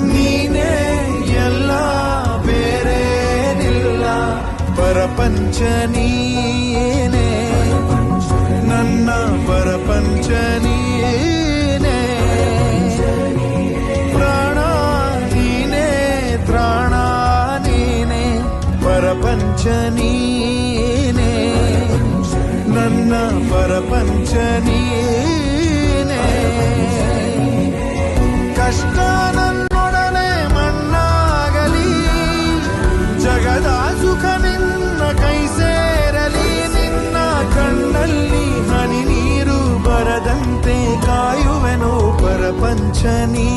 ನೀನೇ ಎಲ್ಲ ಬೇರೇನಿಲ್ಲ, ಪರಪಂಚ ನೀನೇ, ನನ್ನ ಪರಪಂಚ ನೀನೇ, ಪ್ರಾಣ ನೀನೇ, ತ್ರಾಣ ನೀನೇ, ಪರಪಂಚ ನೀನೇ, ನನ್ನ ಪರಪಂಚ ನೀನೇ. ಕಷ್ಟ ನನ್ನೊಡನೆ ಮಣ್ಣಾಗಲಿ, ಜಗದ ಸುಖ ನಿನ್ನ ಕೈ ಸೇರಲಿ, ನಿನ್ನ ಕಣ್ಣಲ್ಲಿ ಹನಿ ನೀರು ಬರದಂತೆ ಕಾಯುವೆನು, ಪರಪಂಚ ನೀ